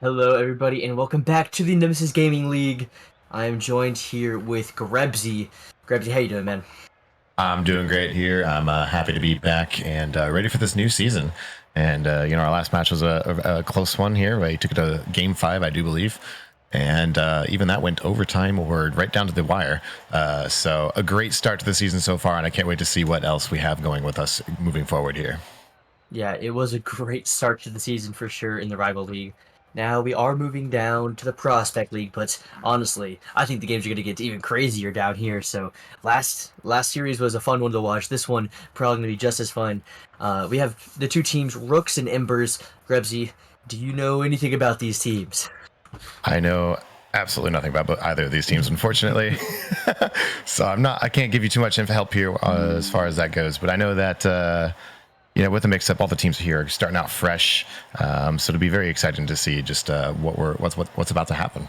Hello, everybody, and welcome back to the Nemesis Gaming League. I am joined here with Grebsy. Grebsy, how you doing, man? I'm doing great here. I'm happy to be back and ready for this new season. And our last match was a close one here. We took it to game 5, I do believe, and even that went overtime or right down to the wire. So a great start to the season so far, and I can't wait to see what else we have going with us moving forward here. Yeah, it was a great start to the season for sure in the Rival League. Now we are moving down to the Prospect League, but honestly, I think the games are going to get even crazier down here. So last series was a fun one to watch. This one probably going to be just as fun. We have the two teams, Rooks and Embers. Grebsy, do you know anything about these teams? I know absolutely nothing about either of these teams, unfortunately. So I can't give you too much info help here as far as that goes. But I know that with the mix-up, all the teams here are starting out fresh. So it'll be very exciting to see just what's about to happen.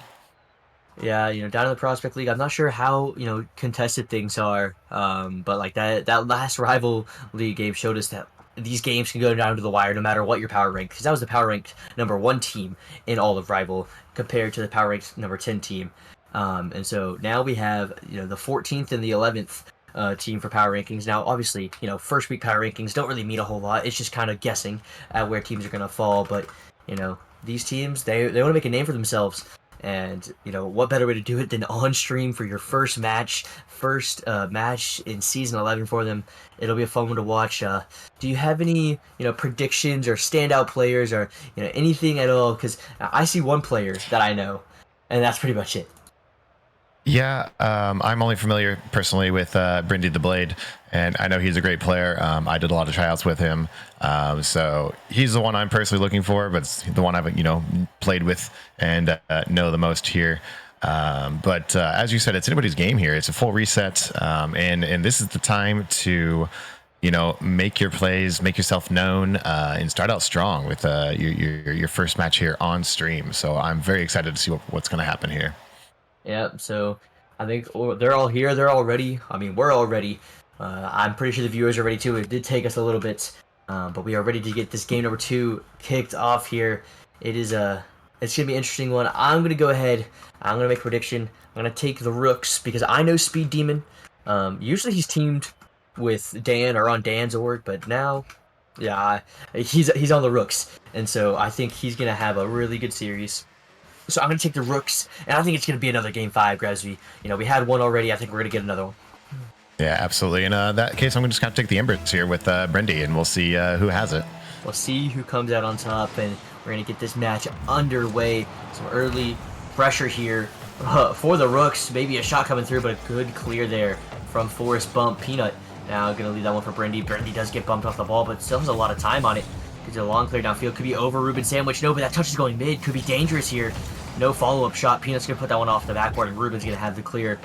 Yeah, down in the Prospect League, I'm not sure how, contested things are. But like that last rival league game showed us that these games can go down to the wire no matter what your power rank. Because that was the power ranked #1 team in all of rival compared to the power ranked #10 team. And so now we have, the 14th and the 11th team for power rankings. Now, obviously, first week power rankings don't really mean a whole lot. It's just kind of guessing at where teams are going to fall. But, these teams, they want to make a name for themselves. And, what better way to do it than on stream for your first match in Season 11 for them. It'll be a fun one to watch. Do you have any, predictions or standout players or, anything at all? Because I see one player that I know, and that's pretty much it. Yeah, I'm only familiar personally with Brindy the Blade, and I know he's a great player. I did a lot of tryouts with him, so he's the one I'm personally looking for, but it's the one I've played with and know the most here. But as you said, it's anybody's game here. It's a full reset, and this is the time to make your plays, make yourself known, and start out strong with your first match here on stream. So I'm very excited to see what's going to happen here. Yeah, so I think they're all here. They're all ready. I mean, we're all ready. I'm pretty sure the viewers are ready too. It did take us a little bit, but we are ready to get this game #2 kicked off here. It's gonna be an interesting one. I'm gonna go ahead. I'm gonna make a prediction. I'm gonna take the Rooks because I know Speed Demon. Usually he's teamed with Dan or on Dan's org, but now, yeah, he's on the Rooks, and so I think he's gonna have a really good series. So I'm going to take the Rooks, and I think it's going to be another Game 5, Gresby. We had one already. I think we're going to get another one. Yeah, absolutely. In that case, I'm just going to take the Embers here with Brindy, and we'll see who has it. We'll see who comes out on top, and we're going to get this match underway. Some early pressure here for the Rooks. Maybe a shot coming through, but a good clear there from Forest Bump. Peanut now going to leave that one for Brindy. Brindy does get bumped off the ball, but still has a lot of time on it. It's a long clear downfield. Could be over Ruben Sandwich. No, but that touch is going mid. Could be dangerous here. No follow-up shot. Peanut's going to put that one off the backboard, and Ruben's going to have the clear.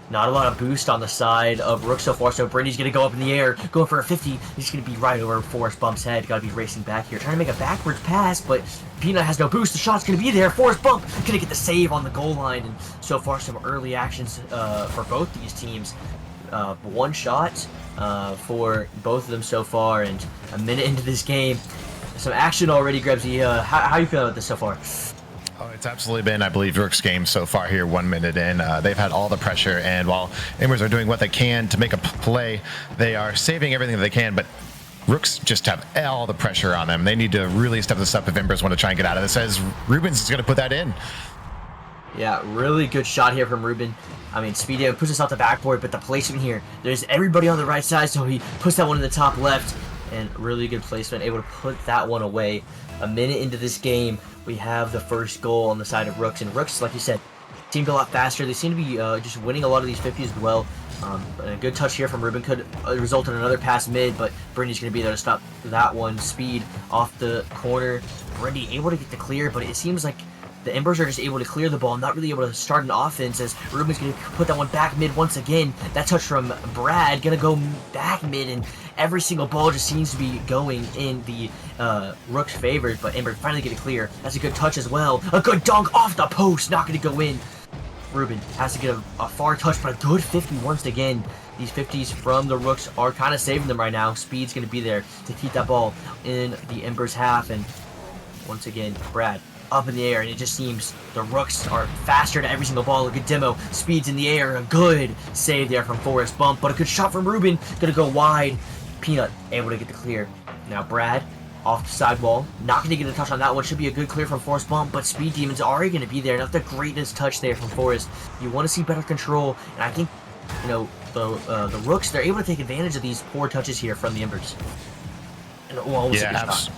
Not a lot of boost on the side of Rook so far, so Brindy's going to go up in the air, going for a 50. He's going to be right over Forrest Bump's head. Got to be racing back here. Trying to make a backwards pass, but Peanut has no boost. The shot's going to be there. Forrest Bump going to get the save on the goal line, and so far some early actions for both these teams. One shot for both of them so far, and a minute into this game. Some action already, Grebsy. How you feeling about this so far? Oh, it's absolutely been, I believe, Rook's game so far here, 1 minute in. They've had all the pressure, and while Embers are doing what they can to make a play, they are saving everything that they can, but Rooks just have all the pressure on them. They need to really step this up if Embers want to try and get out of this, as Rubens is going to put that in. Yeah, really good shot here from Ruben. I mean, Speed puts us off the backboard, but the placement here, there's everybody on the right side, so he puts that one in the top left. And really good placement, able to put that one away. A minute into this game, we have the first goal on the side of Rooks. And Rooks, like you said, seemed a lot faster. They seem to be just winning a lot of these 50s as well. A good touch here from Ruben could result in another pass mid, but Brindy's going to be there to stop that one. Speed off the corner. Brindy able to get the clear, but it seems like the Embers are just able to clear the ball, not really able to start an offense, as Ruben's going to put that one back mid once again. That touch from Brad going to go back mid, and every single ball just seems to be going in the Rook's favor, but Ember finally get it clear. That's a good touch as well. A good dunk off the post, not going to go in. Ruben has to get a far touch, but a good 50 once again. These 50s from the Rooks are kind of saving them right now. Speed's going to be there to keep that ball in the Ember's half, and once again, Brad up in the air, and it just seems the Rooks are faster to every single ball. A good demo, speeds in the air, a good save there from Forrest Bump, but a good shot from Ruben, gonna go wide. Peanut able to get the clear. Now Brad off the sidewall, not gonna get a touch on that one. Should be a good clear from Forrest Bump, but Speed Demon's already gonna be there. Not the greatest touch there from Forrest. You want to see better control, and I think, you know, the Rooks, they're able to take advantage of these poor touches here from the Embers. And almost a good shot.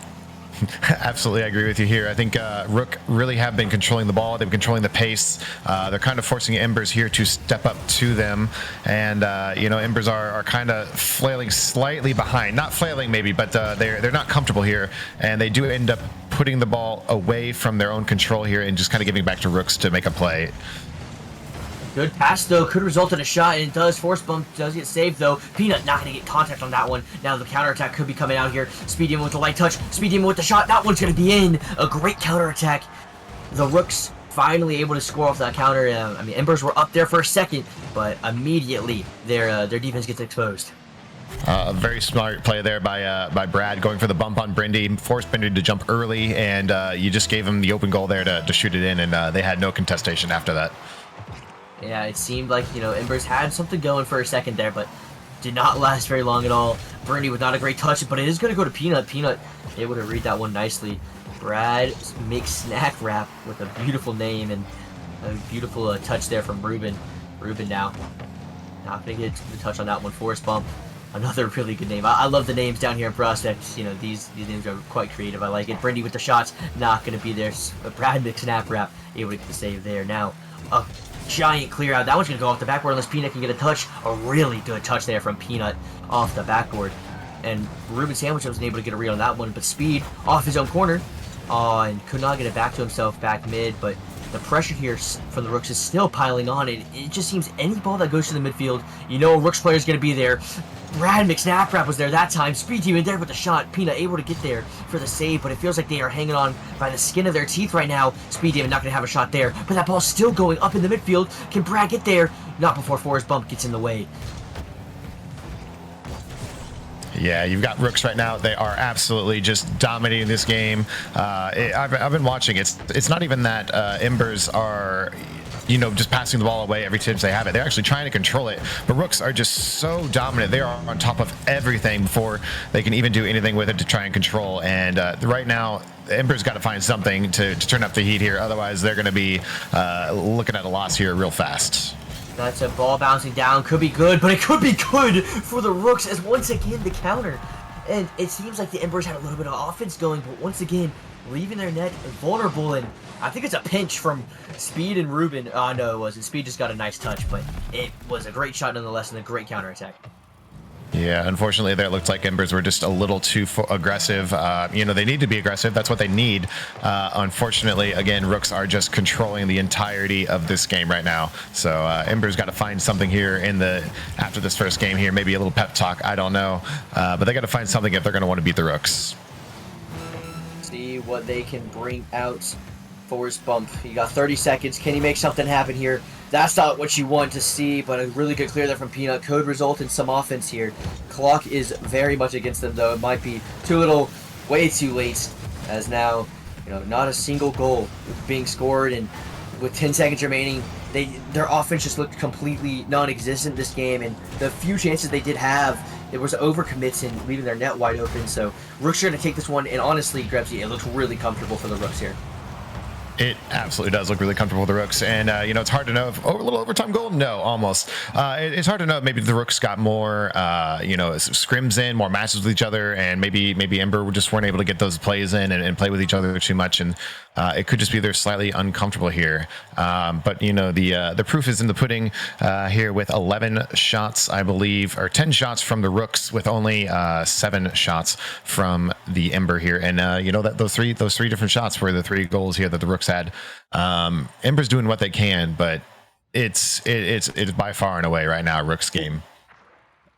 Absolutely, I agree with you here. I think Rook really have been controlling the ball. They've been controlling the pace. They're kind of forcing Embers here to step up to them. And, you know, Embers are kind of flailing slightly behind. Not flailing maybe, but they're not comfortable here. And they do end up putting the ball away from their own control here and just kind of giving back to Rooks to make a play. Good pass, though. Could result in a shot, and it does. Force Bump does get saved, though. Peanut not going to get contact on that one. Now the counterattack could be coming out here. Speed Demon with the light touch. Speed Demon with the shot. That one's going to be in. A great counterattack. The Rooks finally able to score off that counter. I mean, Embers were up there for a second, but immediately their defense gets exposed. A very smart play there by Brad, going for the bump on Brindy, forced Brindy to jump early, and you just gave him the open goal there to shoot it in, and they had no contestation after that. Yeah, it seemed like, you know, Embers had something going for a second there, but did not last very long at all. Brindy with not a great touch, but it is going to go to Peanut. Peanut able to read that one nicely. Brad makes snack wrap with a beautiful name and a beautiful touch there from Ruben. Ruben now. Not going to get the touch on that one. Forrest Bump. Another really good name. I love the names down here in Prospect. You know, these names are quite creative. I like it. Brindy with the shots. Not going to be there. Brad makes snap wrap. Able to get the save there. Now, a giant clear out. That one's going to go off the backboard unless Peanut can get a touch. A really good touch there from Peanut off the backboard. And Ruben Sandwich wasn't able to get a read on that one, but Speed off his own corner. And could not get it back to himself back mid, but the pressure here from the Rooks is still piling on. It just seems any ball that goes to the midfield, you know a Rooks player is going to be there. Brad McSnapwrap was there that time. Speed Demon there with the shot. Peanut able to get there for the save, but it feels like they are hanging on by the skin of their teeth right now. Speed Demon not going to have a shot there, but that ball's still going up in the midfield. Can Brad get there? Not before Forrest Bump gets in the way. Yeah, you've got Rooks right now. They are absolutely just dominating this game. I've been watching. It's not even that Embers are, you know, just passing the ball away every chance they have it. They're actually trying to control it. But Rooks are just so dominant. They are on top of everything before they can even do anything with it to try and control. And right now, Ember's got to find something to turn up the heat here. Otherwise, they're going to be looking at a loss here real fast. That's a ball bouncing down. Could be good, but it could be good for the Rooks as once again the counter. And it seems like the Embers had a little bit of offense going, but once again, leaving their net vulnerable. And I think it's a pinch from Speed and Ruben. No, it wasn't. Speed just got a nice touch, but it was a great shot nonetheless and a great counterattack. Yeah, unfortunately, there it looked like Embers were just a little too aggressive. You know, they need to be aggressive. That's what they need. Unfortunately, again, Rooks are just controlling the entirety of this game right now. So Embers got to find something here after this first game here. Maybe a little pep talk. I don't know. But they got to find something if they're going to want to beat the Rooks. See what they can bring out. Forrest Bump. You got 30 seconds. Can you make something happen here? That's not what you want to see, but a really good clear there from Peanut could result in some offense here. Clock is very much against them, though. It might be too little, way too late, as now, you know, not a single goal being scored, and with 10 seconds remaining, their offense just looked completely non-existent this game, and the few chances they did have, it was overcommits and leaving their net wide open. So Rooks are going to take this one, and honestly, Grebsy, it looks really comfortable for the Rooks here. It absolutely does look really comfortable with the Rooks, and you know, it's hard to know if a little overtime goal. No, almost. It's hard to know if maybe the Rooks got more, you know, scrims in, more matches with each other, and maybe Ember just weren't able to get those plays in and play with each other too much, and it could just be they're slightly uncomfortable here. But you know, the proof is in the pudding here with 11 shots, I believe, or 10 shots from the Rooks with only 7 shots from the Ember here, and you know that those three different shots were the 3 goals here that the Rooks had. Ember's doing what they can, but it's by far and away right now Rook's game.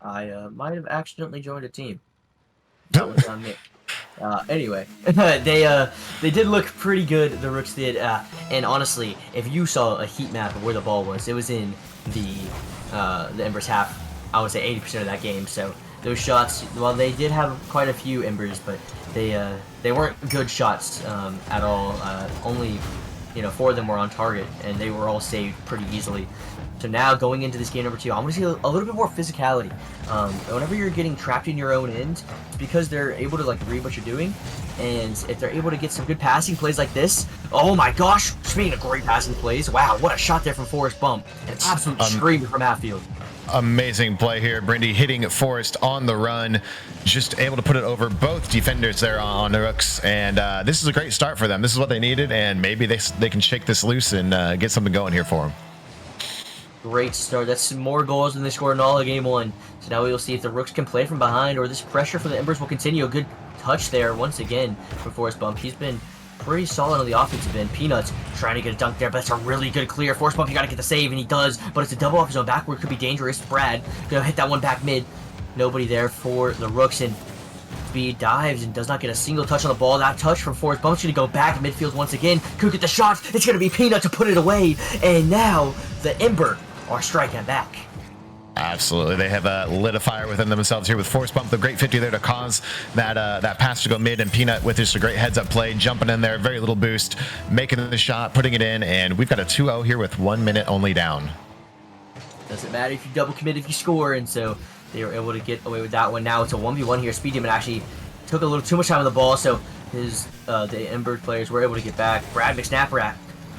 I might have accidentally joined a team. That was on me. Anyway, they did look pretty good, the Rooks did, and honestly, if you saw a heat map of where the ball was, it was in the Embers half. I would say 80% of that game. So those shots, well, they did have quite a few Embers, but they weren't good shots at all. Only 4 of them were on target, and they were all saved pretty easily. So now going into this game number 2, I want to see a little bit more physicality. Whenever you're getting trapped in your own end, it's because they're able to like read what you're doing, and if they're able to get some good passing plays like this, oh my gosh, speaking of great passing plays, wow, what a shot there from Forrest Bump, an absolute screamer from half field. Amazing play here. Brindy hitting Forrest on the run, just able to put it over both defenders there on the Rooks, and this is a great start for them. This is what they needed, and maybe they can shake this loose and get something going here for them. Great start. That's more goals than they scored in all of game 1. So now we will see if the Rooks can play from behind, or this pressure for the Embers will continue. A good touch there once again from Forrest Bump. He's been pretty solid on the offensive end. Peanuts trying to get a dunk there, but it's a really good clear. Forrest Bump, you gotta get the save, and he does, but it's a double off his own backward. Could be dangerous. Brad gonna hit that one back mid. Nobody there for the Rooks, and Speed dives and does not get a single touch on the ball. That touch from Forrest Bump's gonna go back midfield once again. Could get the shot. It's gonna be Peanut to put it away, and now the Ember are striking back. Absolutely, they have lit a fire within themselves here with Forrest Bump, the great 50 there to cause that pass to go mid, and Peanut with just a great heads-up play, jumping in there, very little boost, making the shot, putting it in, and we've got a 2-0 here with 1 minute only down. Doesn't matter if you double commit if you score, and so they were able to get away with that one. Now it's a 1v1 here. Speed Demon actually took a little too much time on the ball, so the Ember players were able to get back. Brad McSnapper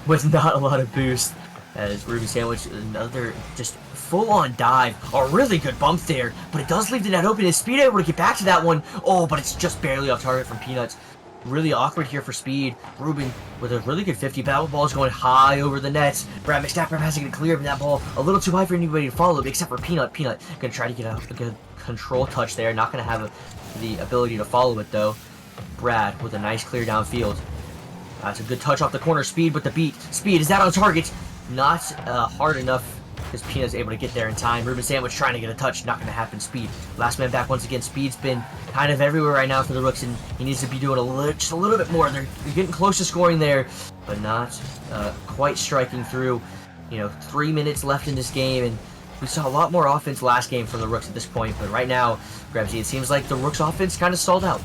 with not a lot of boost, as Ruby Sandwich, another just full-on dive. A really good bump there, but it does leave the net open. Is Speed able to get back to that one? Oh, but it's just barely off target from Peanuts. Really awkward here for Speed. Ruben with a really good 50. Battle ball is going high over the nets. Brad McSnapper has to get clear of that ball. A little too high for anybody to follow, except for Peanut. Peanut going to try to get a good control touch there. Not going to have the ability to follow it, though. Brad with a nice clear downfield. That's a good touch off the corner. Speed with the beat. Speed, is that on target? Not hard enough, because Peanut's able to get there in time. Ruben Sandwich trying to get a touch, not going to happen. Speed, last man back once again. Speed's been kind of everywhere right now for the Rooks, and he needs to be doing just a little bit more. They're getting close to scoring there, but not quite striking through. 3 minutes left in this game, and we saw a lot more offense last game from the Rooks at this point, but right now, Grebsy, it seems like the Rooks offense kind of stalled out.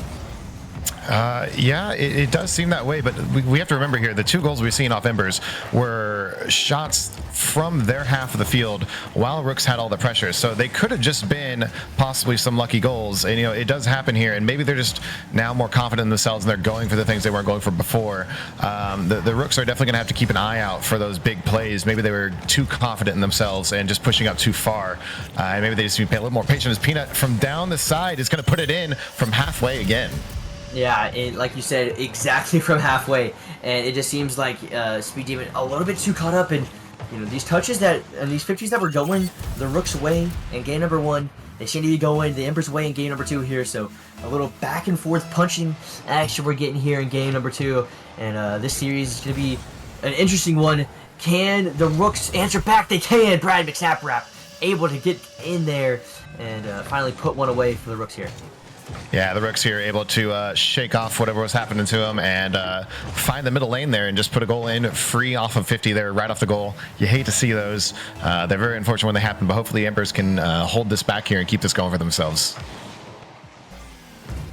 Yeah, it does seem that way, but we have to remember here, the 2 goals we've seen off Embers were shots from their half of the field while Rooks had all the pressure, so they could have just been possibly some lucky goals, and it does happen here, and maybe they're just now more confident in themselves and they're going for the things they weren't going for before. The Rooks are definitely going to have to keep an eye out for those big plays. Maybe they were too confident in themselves and just pushing up too far, and maybe they just need to be a little more patient, as Peanut from down the side is going to put it in from halfway again. Yeah, like you said, exactly from halfway, and it just seems like Speed Demon a little bit too caught up in, these touches and these 50s that were going the Rook's way in game number 1. They seem to be going the Ember's way in game number 2 here, so a little back and forth punching action we're getting here in game number 2, and this series is going to be an interesting one. Can the Rooks answer back? They can. Brad McSnapper able to get in there and finally put one away for the Rooks here. Yeah, the Rooks here able to shake off whatever was happening to them and find the middle lane there and just put a goal in free off of 50 there, right off the goal. You hate to see those. They're very unfortunate when they happen, but hopefully Embers can hold this back here and keep this going for themselves.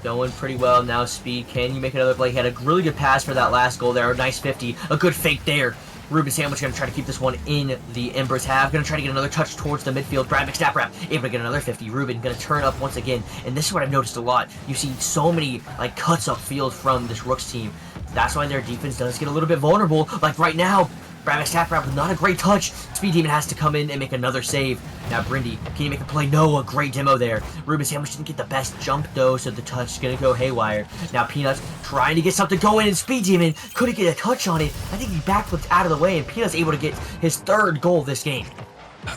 Going pretty well now. Speed, can you make another play? He had a really good pass for that last goal there. A nice 50. A good fake there. Ruben Sandwich going to try to keep this one in the Embers half. Going to try to get another touch towards the midfield. Brad McSnapper able to get another 50. Ruben going to turn up once again. And this is what I've noticed a lot. You see so many cuts upfield from this Rooks team. That's why their defense does get a little bit vulnerable. Like right now, Brad McSnapper with not a great touch. Speed Demon has to come in and make another save. Now Brindy, can you make a play? No, a great demo there. Ruben Sandwich didn't get the best jump though, so the touch is going to go haywire. Now Peanuts trying to get something going, and Speed Demon couldn't get a touch on it. I think he backflipped out of the way, and Peanuts able to get his 3rd goal this game.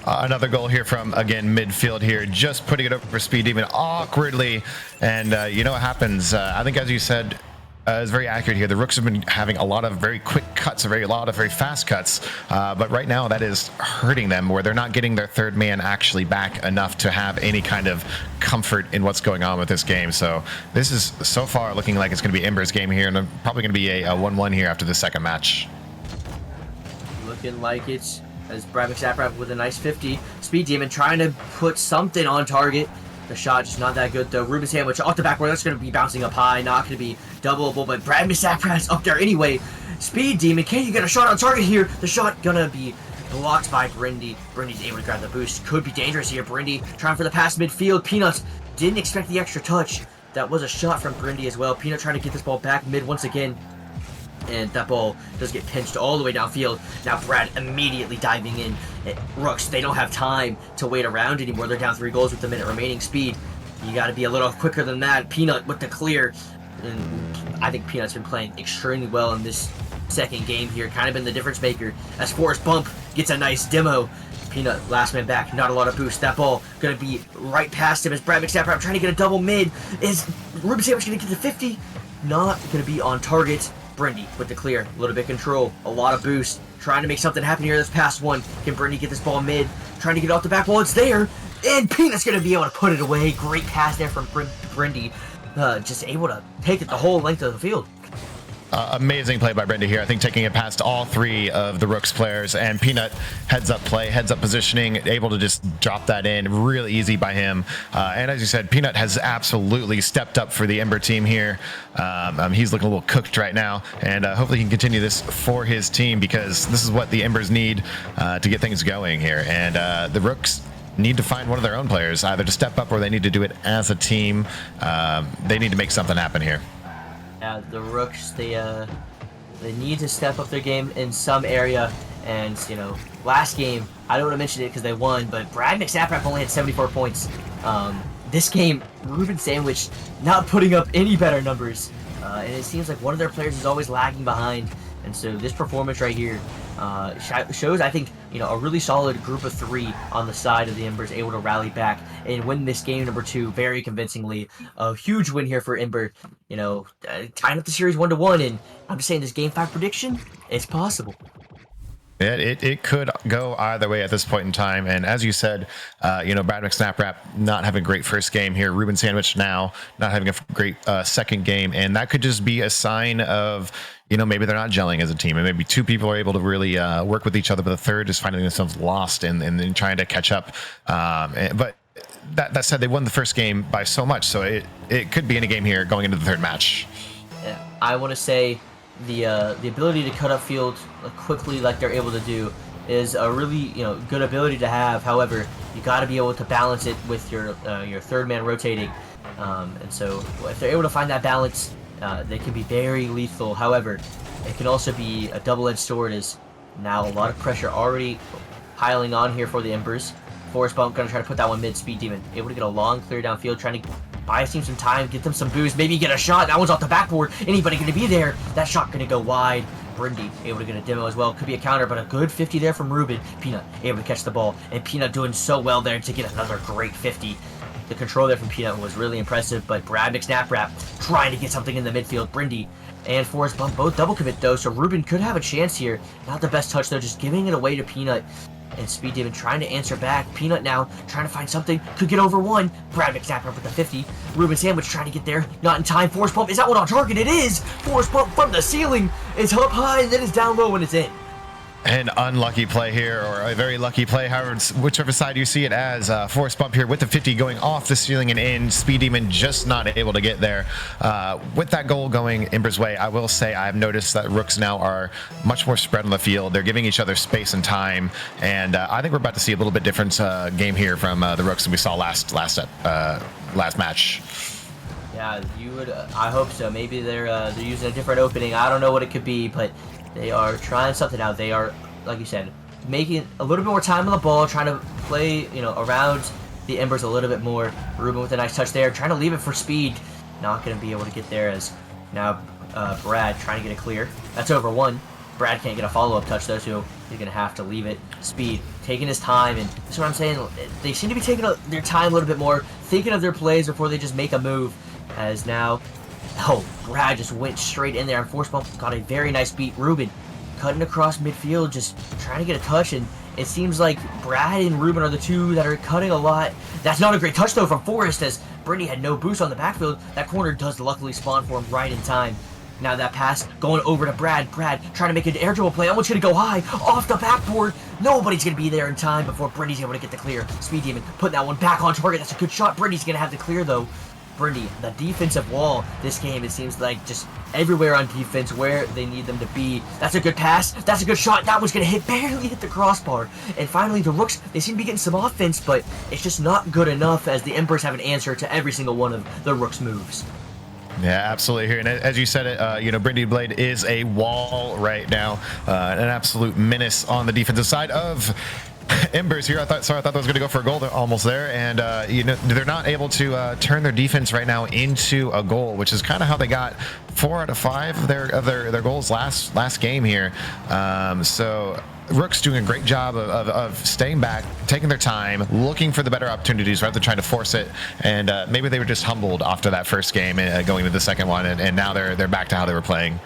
Another goal here from, again, midfield here, just putting it up for Speed Demon awkwardly, and you know what happens. I think, as you said, is very accurate here. The Rooks have been having a lot of very quick cuts, a lot of very fast cuts, but right now that is hurting them, where they're not getting their 3rd man actually back enough to have any kind of comfort in what's going on with this game. So this is so far looking like it's going to be Ember's game here, and probably going to be a 1-1 here after the 2nd match. Looking like it's as Brad McSnapper with a nice 50. Speed Demon trying to put something on target. The shot just not that good though. Ruben Sandwich off the backboard. That's going to be bouncing up high. Not going to be doubleable, but Brad McSnapRap's up there anyway. Speed Demon, can you get a shot on target here? The shot going to be blocked by Brindy. Brindy's able to grab the boost. Could be dangerous here. Brindy trying for the pass midfield. Peanuts didn't expect the extra touch. That was a shot from Brindy as well. Peanut trying to get this ball back mid once again. And that ball does get pinched all the way downfield. Now Brad immediately diving in. Rooks, they don't have time to wait around anymore. They're down 3 goals with the minute remaining. Speed, you got to be a little quicker than that. Peanut with the clear. And I think Peanut's been playing extremely well in this second game here. Kind of been the difference maker as Forrest Bump gets a nice demo. Peanut, last man back, not a lot of boost. That ball going to be right past him as Brad McSnapRap trying to get a double mid. Is Ruben Sandwich going to get to 50? Not going to be on target. Brindy with the clear, a little bit control, a lot of boost, trying to make something happen here. This past one. Can Brindy get this ball mid? Trying to get off the back wall. It's there. And Peanut's going to be able to put it away. Great pass there from Brindy. Just able to take it the whole length of the field. Amazing play by Brenda here. I think taking it past all 3 of the Rooks players, and Peanut heads up play, heads up positioning, able to just drop that in really easy by him. And as you said, Peanut has absolutely stepped up for the Ember team here. He's looking a little cooked right now, and hopefully he can continue this for his team, because this is what the Embers need to get things going here. And the Rooks need to find one of their own players, either to step up or they need to do it as a team. They need to make something happen here. Yeah, the Rooks, they need to step up their game in some area. And, you know, last game, I don't want to mention it because they won, but Brad McSnapRap only had 74 points. This game, Ruben Sandwich not putting up any better numbers. And it seems like one of their players is always lagging behind. And so this performance right here shows, I think, you know, a really solid group of 3 on the side of the Embers, able to rally back and win this game number 2 very convincingly. A huge win here for Ember, you know, tying up the series 1-1. And I'm just saying, this game 5 prediction, it's possible. Yeah, it could go either way at this point in time. And as you said, you know, Brad McSnapRap not having a great first game here. Ruben Sandwich now not having a great second game. And that could just be a sign of, you know, maybe they're not gelling as a team. And maybe 2 people are able to really work with each other, but the third is finding themselves lost and trying to catch up. But that said, they won the first game by so much. So it could be in a game here going into the third match. Yeah, I want to say the ability to cut up field quickly like they're able to do is a really, you know, good ability to have. However, you got to be able to balance it with your third man rotating, and so if they're able to find that balance, they can be very lethal. However, it can also be a double-edged sword, as now a lot of pressure already piling on here for the Embers. Forrest Bump gonna try to put that one mid. Speed Demon able to get a long clear downfield, trying to buy his team some time, get them some boost, maybe get a shot. That one's off the backboard. Anybody gonna be there? That shot gonna go wide. Brindy able to get a demo as well. Could be a counter, but a good 50 there from Ruben. Peanut able to catch the ball, and Peanut doing so well there to get another great 50. The control there from Peanut was really impressive, but Brad McSnapRap trying to get something in the midfield. Brindy and Forrest Bump both double commit though, so Ruben could have a chance here. Not the best touch though, just giving it away to Peanut. And Speed Demon trying to answer back. Peanut now trying to find something. Could get over one. Brad McSnapRap with the 50. Ruben Sandwich trying to get there. Not in time. Forrest Bump. Is that one on target? It is. Forrest Bump from the ceiling. It's up high and then it's down low when it's in. An unlucky play here, or a very lucky play, however, whichever side you see it as. Forrest Bump here with the 50 going off the ceiling and in. Speed Demon just not able to get there. With that goal going Ember's way, I will say I've noticed that Rooks now are much more spread on the field. They're giving each other space and time, and I think we're about to see a little bit different game here from the Rooks than we saw last match. Yeah, you would. I hope so. Maybe they're using a different opening. I don't know what it could be, but they are trying something out. They are, like you said, making a little bit more time on the ball, trying to play, you know, around the Embers a little bit more. Ruben with a nice touch there, trying to leave it for Speed. Not going to be able to get there, as now Brad trying to get a clear. That's over one. Brad can't get a follow-up touch though, so he's going to have to leave it. Speed taking his time, and that's what I'm saying. They seem to be taking their time a little bit more, thinking of their plays before they just make a move. As now, oh, Brad just went straight in there, and Force Bump got a very nice beat. Ruben cutting across midfield, just trying to get a touch, and it seems like Brad and Ruben are the two that are cutting a lot. That's not a great touch though from Forrest, as Brittany had no boost on the backfield. That corner does luckily spawn for him right in time. Now that pass going over to Brad. Brad trying to make an air dribble play. Almost going to go high off the backboard. Nobody's going to be there in time before Brindy's able to get the clear. Speed Demon putting that one back on target. That's a good shot. Brindy's going to have the clear though. Brindy, the defensive wall this game, it seems like just everywhere on defense where they need them to be. That's a good pass. That's a good shot. That one's going to barely hit the crossbar. And finally, the Rooks, they seem to be getting some offense, but it's just not good enough as the Embers have an answer to every single one of the Rooks' moves. Yeah, absolutely. Here, and as you said it, you know, Brindy Blade is a wall right now, an absolute menace on the defensive side of Embers here. I thought that was going to go for a goal. They're almost there, and you know, they're not able to turn their defense right now into a goal, which is kind of how they got 4 out of 5 of their goals last game here. So Rooks doing a great job of staying back, taking their time, looking for the better opportunities rather than trying to force it. And maybe they were just humbled after that first game going into the second one, and now they're back to how they were playing.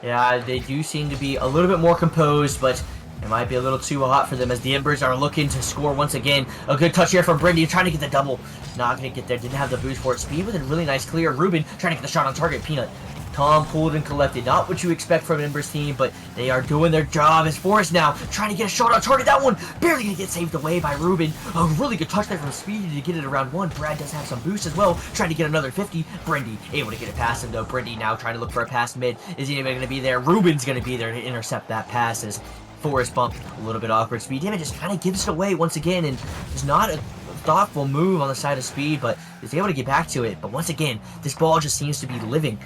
Yeah, they do seem to be a little bit more composed, but it might be a little too hot for them as the Embers are looking to score once again. A good touch here from Brindy, trying to get the double. Not going to get there, didn't have the boost for it. Speed with a really nice clear. Ruben trying to get the shot on target. Peanut, calm, cooled, and collected. Not what you expect from an Embers team, but they are doing their job. As Forrest now trying to get a shot on target. That one barely going to get saved away by Ruben. A really good touch there from Speedy to get it around 1. Brad does have some boost as well, trying to get another 50. Brindy able to get it past him though. Brindy now trying to look for a pass mid. Is he even going to be there? Ruben's going to be there to intercept that pass as Forrest bump, a little bit awkward. Speed Demon just kind of gives it away once again, and it's not a thoughtful move on the side of Speed, but is able to get back to it. But once again, this ball just seems to be living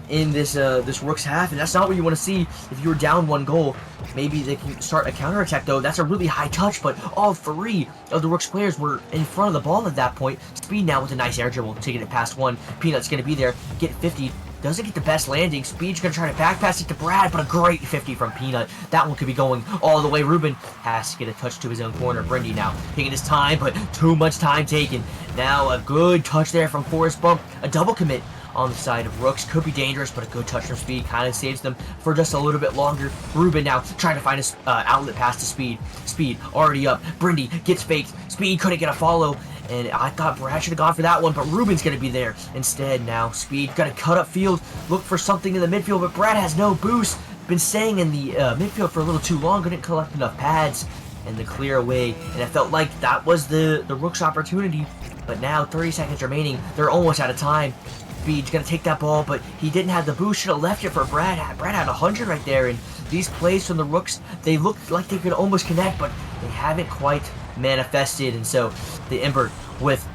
in this Rooks half, and that's not what you want to see if you were down 1 goal. Maybe they can start a counterattack though. That's a really high touch, but all 3 of the Rooks players were in front of the ball at that point. Speed now with a nice air dribble, taking it past 1. Peanut's going to be there, get 50. Doesn't get the best landing. Speed's going to try to back pass it to Brad, but a great 50 from Peanut. That one could be going all the way. Ruben has to get a touch to his own corner. Brindy now taking his time, but too much time taken. Now a good touch there from Forrest Bump. A double commit on the side of Rooks. Could be dangerous, but a good touch from Speed kind of saves them for just a little bit longer. Ruben now trying to find his outlet pass to Speed. Speed already up. Brindy gets faked. Speed couldn't get a follow. And I thought Brad should have gone for that one, but Ruben's going to be there instead now. Speed got to cut up field, look for something in the midfield, but Brad has no boost. Been staying in the midfield for a little too long, couldn't collect enough pads, and the clear away. And it felt like that was the Rooks' opportunity, but now 30 seconds remaining. They're almost out of time. Speed's going to take that ball, but he didn't have the boost. Should have left it for Brad. Brad had 100 right there, and these plays from the Rooks, they looked like they could almost connect, but they haven't quite manifested. And so the Ember with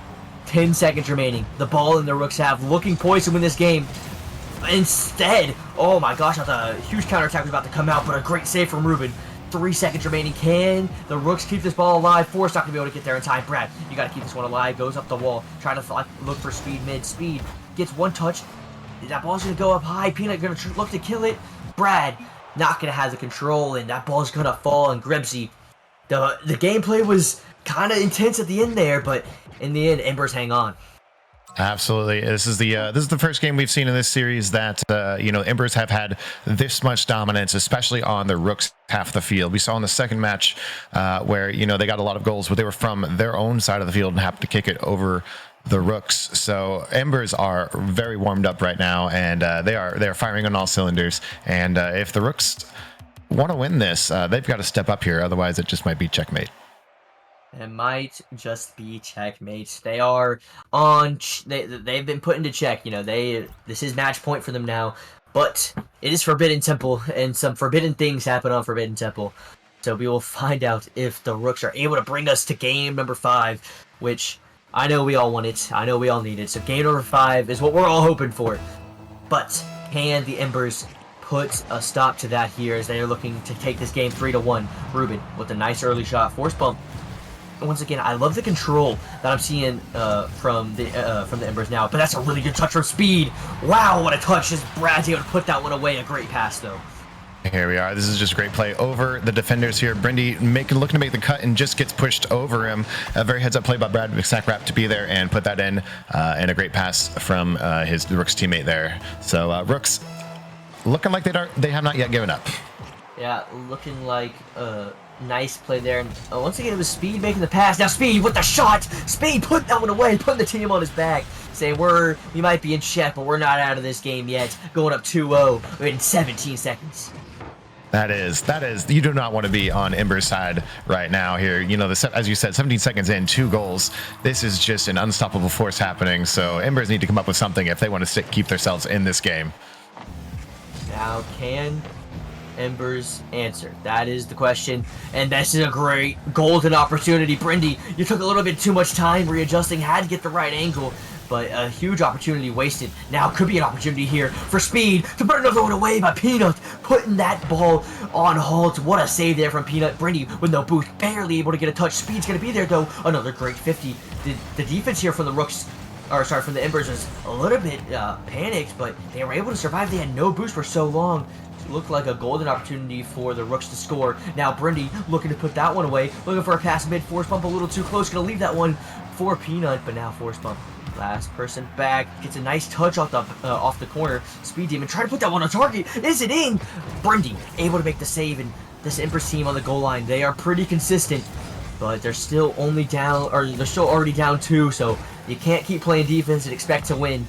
10 seconds remaining, the ball in the Rooks have, looking poised to win this game. Instead, oh my gosh, I thought a huge counterattack was about to come out, but a great save from Ruben. 3 seconds remaining. Can the Rooks keep this ball alive? Forrest not going to be able to get there in time. Brad, you got to keep this one alive. Goes up the wall, trying to look for Speed mid. Speed gets 1 touch. That ball's going to go up high. Peanut going to look to kill it. Brad not going to have the control, and that ball's going to fall. And Grimsey, the gameplay was kind of intense at the end there, but in the end, Embers hang on. Absolutely. This is the first game we've seen in this series that you know, Embers have had this much dominance, especially on the Rooks half of the field. We saw in the second match where, you know, they got a lot of goals, but they were from their own side of the field and happened to kick it over the Rooks. So Embers are very warmed up right now, and they're firing on all cylinders. And if the Rooks want to win this, they've got to step up here. Otherwise, it just might be checkmate. It might just be checkmate. They are on. They've been put into check. You know, this is match point for them now. But it is Forbidden Temple, and some forbidden things happen on Forbidden Temple. So we will find out if the Rooks are able to bring us to game number 5, which I know we all want it. I know we all need it. So game number 5 is what we're all hoping for. But can the Embers put a stop to that here as they are looking to take this game 3-1? Ruben with a nice early shot. Force bump. Once again, I love the control that I'm seeing from the Embers now, but that's a really good touch from Speed. Wow, what a touch! As Brad's able to put that one away. A great pass, though. Here we are. This is just a great play over the defenders here. Brindy looking to make the cut and just gets pushed over him. A very heads-up play by Brad McSackrap to be there and put that in, and a great pass from the Rooks teammate there. So Rooks looking like they have not yet given up. Yeah, looking like Nice play there. And once again, it was Speed making the pass. Now Speed with the shot. Speed put that one away, putting the team on his back. Saying we might be in check, but we're not out of this game yet. Going up 2-0 in 17 seconds. That is, you do not want to be on Ember's side right now here. You know, as you said, 17 seconds in, 2 goals. This is just an unstoppable force happening. So Embers need to come up with something if they want to keep themselves in this game. Now, can Embers answer? That is the question. And this is a great golden opportunity. Brindy, you took a little bit too much time readjusting, had to get the right angle. But a huge opportunity wasted. Now could be an opportunity here for Speed to put another one away by Peanut, putting that ball on halt. What a save there from Peanut. Brindy with no boost, barely able to get a touch. Speed's going to be there though. Another great 50. The defense here from the Rooks, or sorry, from the Embers was a little bit panicked, but they were able to survive. They had no boost for so long. It looked like a golden opportunity for the Rooks to score. Now Brindy looking to put that one away, looking for a pass mid, force bump a little too close, going to leave that one for Peanut, but now force bump. Last person back, gets a nice touch off the corner. Speed Demon trying to put that one on target. Is it in? Brindy able to make the save, and this Embers team on the goal line, they are pretty consistent, but they're still only down, or they're still already down 2, so you can't keep playing defense and expect to win.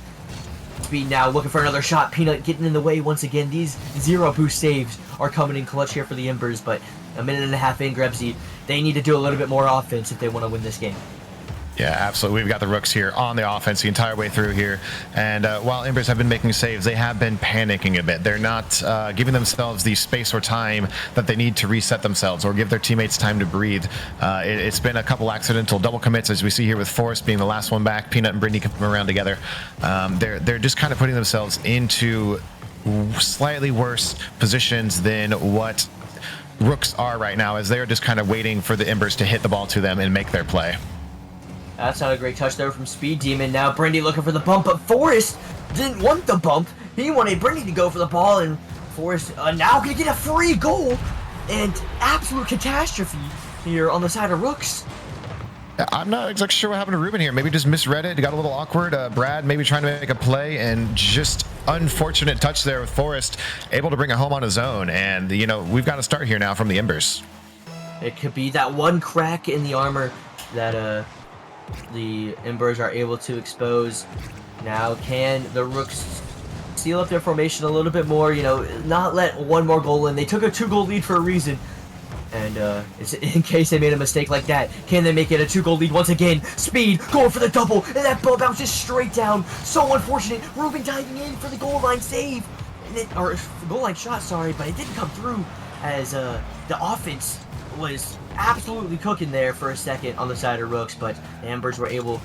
Speed now looking for another shot. Peanut getting in the way once again. These 0 boost saves are coming in clutch here for the Embers, but a minute and a half in, Grebsy, they need to do a little bit more offense if they want to win this game. Yeah, absolutely. We've got the Rooks here on the offense the entire way through here. And while Embers have been making saves, they have been panicking a bit. They're not giving themselves the space or time that they need to reset themselves or give their teammates time to breathe. It's been a couple accidental double commits, as we see here with Forrest being the last one back. Peanut and Brittany coming around together. They're just kind of putting themselves into slightly worse positions than what Rooks are right now, as they're just kind of waiting for the Embers to hit the ball to them and make their play. That's not a great touch there from Speed Demon. Now Brindy looking for the bump, but Forrest didn't want the bump. He wanted Brindy to go for the ball, and Forrest now can get a free goal. And absolute catastrophe here on the side of Rooks. I'm not exactly sure what happened to Ruben here. Maybe just misread it. It got a little awkward. Brad maybe trying to make a play, and just unfortunate touch there with Forrest, able to bring it home on his own. And, you know, we've got to start here now from the Embers. It could be that one crack in the armor that the Embers are able to expose. Now can the Rooks seal up their formation a little bit more, you know, not let one more goal in. They took a 2-goal lead for a reason, and it's in case they made a mistake like that, can they make it a 2-goal lead once again? Speed going for the double, and that ball bounces straight down. So unfortunate. Ruben diving in for the goal line save, or goal line shot, sorry, but it didn't come through, as the offense was absolutely cooking there for a second on the side of Rooks, but the Embers were able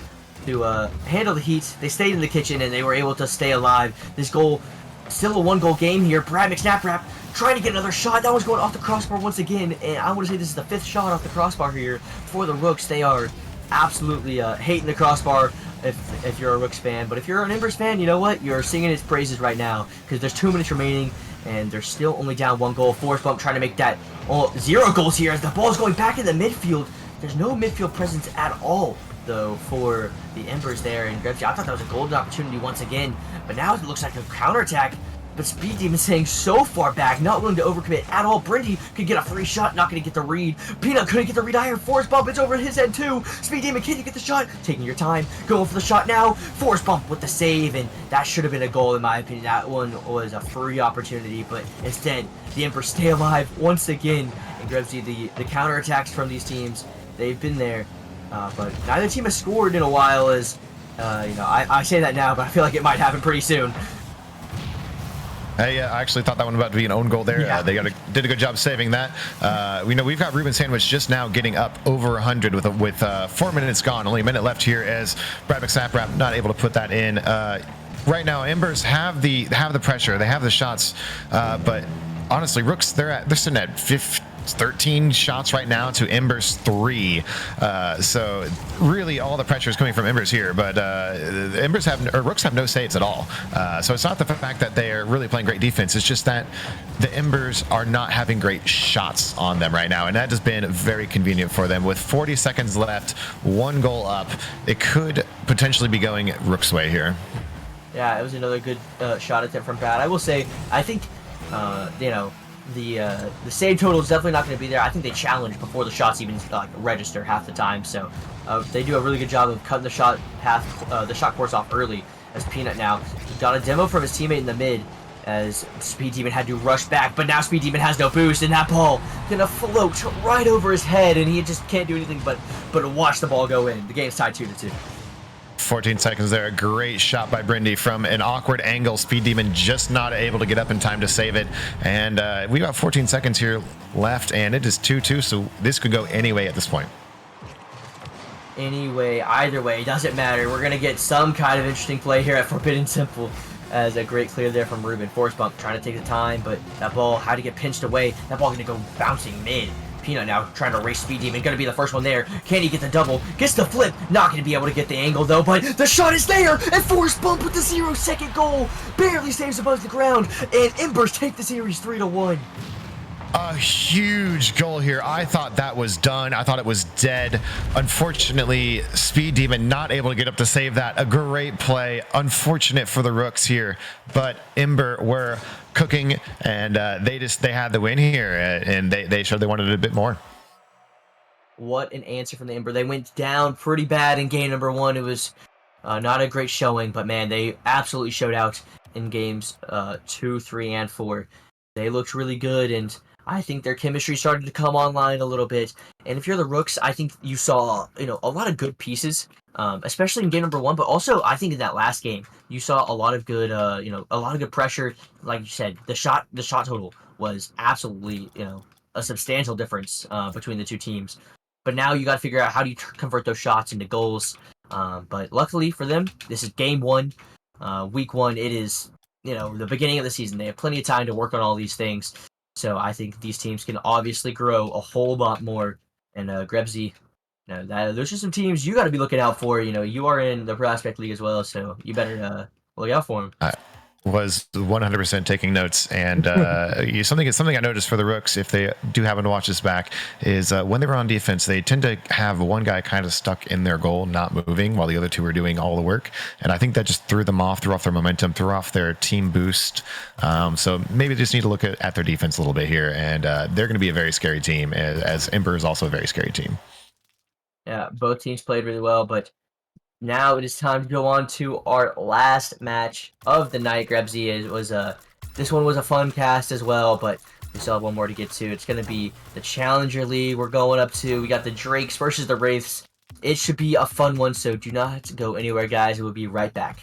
to handle the heat. They stayed in the kitchen, and they were able to stay alive. This goal, still a 1-goal game here. Brad McSnaprap trying to get another shot. That was going off the crossbar once again, and I want to say this is the 5th shot off the crossbar here for the Rooks. They are absolutely hating the crossbar if you're a Rooks fan, but if you're an Embers fan, you know what? You're singing its praises right now, because there's 2 minutes remaining, and they're still only down 1 goal. Force bump trying to make that 0 goals here as the ball's going back in the midfield. There's no midfield presence at all, though, for the Embers there. And Grebsy, I thought that was a golden opportunity once again, but now it looks like a counterattack. But Speed Demon staying so far back, not willing to overcommit at all. Brindy could get a free shot, not going to get the read. Peanut couldn't get the read either. Force bump, it's over his head too. Speed Demon, can you get the shot? Taking your time, going for the shot now. Force bump with the save, and that should have been a goal in my opinion. That one was a free opportunity, but instead, the Embers stay alive once again. And Grebsy, the counterattacks from these teams, they've been there, but neither team has scored in a while. As you know, I say that now, but I feel like it might happen pretty soon. I actually thought that one about to be an own goal there. Yeah. They did a good job saving that. We know we've got Ruben Sandwich just now getting up over 100 with 4 minutes gone. Only a minute left here, as Brad McSnaprap not able to put that in. Right now, Embers have the pressure, they have the shots, but honestly, Rooks, they're sitting at 13 shots right now to Embers 3. So really all the pressure is coming from Embers here, but Rooks have no saves at all. So it's not the fact that they're really playing great defense, it's just that the Embers are not having great shots on them right now, and that has been very convenient for them. With 40 seconds left, 1 goal up, it could potentially be going Rooks' way here. Yeah, it was another good shot attempt from Brad. I will say, I think, you know, the save total is definitely not going to be there. I think they challenge before the shots even register half the time. So they do a really good job of cutting the shot path, the shot course off early. As Peanut now got a demo from his teammate in the mid, as Speed Demon had to rush back, but now Speed Demon has no boost, and that ball gonna float right over his head, and he just can't do anything but watch the ball go in. The game's tied 2-2. 14 seconds there. A great shot by Brindy from an awkward angle. Speed Demon just not able to get up in time to save it. And we got 14 seconds here left, and it is 2-2, so this could go any way at this point. Anyway, either way, doesn't matter. We're going to get some kind of interesting play here at Forbidden Temple, as a great clear there from Ruben. Force bump, trying to take the time, but that ball had to get pinched away. That ball going to go bouncing mid. Peanut now trying to race Speed Demon, going to be the first one there. Can he get the double? Gets the flip. Not going to be able to get the angle though, but the shot is there, and Force bump with the 0-second goal. Barely saves above the ground, and Embers take the series 3-1. A huge goal here. I thought that was done. I thought it was dead. Unfortunately, Speed Demon not able to get up to save that. A great play. Unfortunate for the Rooks here, but Ember were cooking, and they had the win here, and they showed they wanted a bit more. What an answer from the Ember. They went down pretty bad in game number 1. It was not a great showing, but man, they absolutely showed out in games 2, 3, and 4. They looked really good, and I think their chemistry started to come online a little bit. And if you're the Rooks, I think you saw, a lot of good pieces, especially in game number 1, but also I think in that last game, you saw a lot of good, a lot of good pressure. Like you said, the shot total was absolutely, a substantial difference between the two teams. But now you got to figure out how do you convert those shots into goals. But luckily for them, this is game 1, week 1. It is, the beginning of the season. They have plenty of time to work on all these things. So I think these teams can obviously grow a whole lot more. And Grebsy, those are some teams you got to be looking out for. You are in the Prospect League as well, so you better look out for them. Was 100% taking notes, and something I noticed for the Rooks, if they do happen to watch this back, is when they were on defense, they tend to have one guy kind of stuck in their goal, not moving, while the other two are doing all the work. And I think that just threw off their momentum, threw off their team boost. So maybe they just need to look at their defense a little bit here, and they're going to be a very scary team, as Ember is also a very scary team. Yeah, both teams played really well, but now it is time to go on to our last match of the night. Grebsy, this one was a fun cast as well, but we still have one more to get to. It's going to be the Challenger League we're going up to. We got the Drakes versus the Wraiths. It should be a fun one, so do not go anywhere, guys. We'll be right back.